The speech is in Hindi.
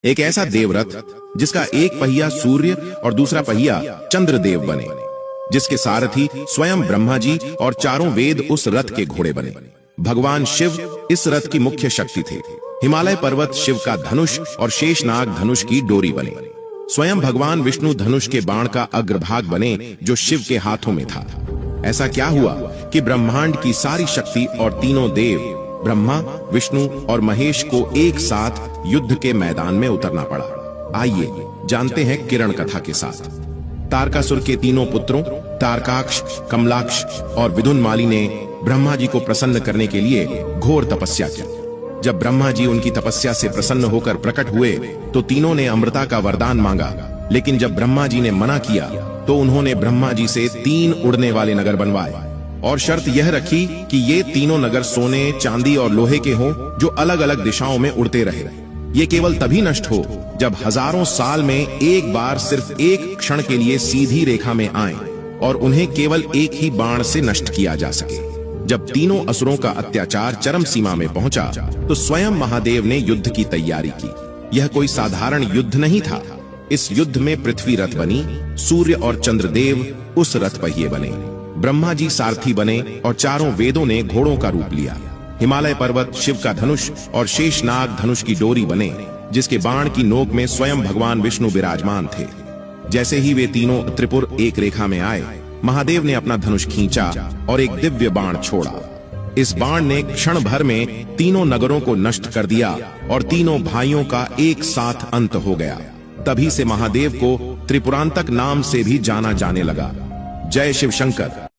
एक ऐसा देवरथ जिसका एक पहिया सूर्य और दूसरा पहिया चंद्रदेव बने, जिसके सारथी स्वयं ब्रह्मा जी और चारों वेद उस रथ के घोड़े बने। भगवान शिव इस रथ की मुख्य शक्ति थे। हिमालय पर्वत शिव का धनुष और शेषनाग धनुष की डोरी बने। स्वयं भगवान विष्णु धनुष के बाण का अग्रभाग बने जो शिव के हाथों में था। ऐसा क्या हुआ कि ब्रह्मांड की सारी शक्ति और तीनों देव ब्रह्मा, विष्णु और महेश को एक साथ युद्ध के मैदान में उतरना पड़ा। आइए जानते हैं किरण कथा के साथ। तारकासुर के तीनों पुत्रों तारकाक्ष, कमलाक्ष और विदुनमाली ने ब्रह्मा जी को प्रसन्न करने के लिए घोर तपस्या की। जब ब्रह्मा जी उनकी तपस्या से प्रसन्न होकर प्रकट हुए तो तीनों ने अमृता का वरदान मांगा, लेकिन जब ब्रह्मा जी ने मना किया तो उन्होंने ब्रह्मा जी से 3 उड़ने वाले नगर बनवाए और शर्त यह रखी कि ये तीनों नगर सोने, चांदी और लोहे के हों जो अलग अलग दिशाओं में उड़ते रहे। ये केवल तभी नष्ट हो जब हजारों साल में एक बार सिर्फ एक क्षण के लिए सीधी रेखा में आए और उन्हें केवल एक ही बाण से नष्ट किया जा सके। जब तीनों असुरों का अत्याचार चरम सीमा में पहुंचा तो स्वयं महादेव ने युद्ध की तैयारी की। यह कोई साधारण युद्ध नहीं था। इस युद्ध में पृथ्वी रथ बनी, सूर्य और चंद्रदेव उस रथ पहिए बने, ब्रह्मा जी सारथी बने और चारों वेदों ने घोड़ों का रूप लिया। हिमालय पर्वत शिव का धनुष और शेषनाग धनुष की डोरी बने, जिसके बाण की नोक में स्वयं भगवान विष्णु विराजमान थे। जैसे ही वे तीनों त्रिपुर एक रेखा में आए, महादेव ने अपना धनुष खींचा और एक दिव्य बाण छोड़ा। इस बाण ने क्षण भर में तीनों नगरों को नष्ट कर दिया और तीनों भाइयों का एक साथ अंत हो गया। तभी से महादेव को त्रिपुरांतक नाम से भी जाना जाने लगा। जय शिव शंकर।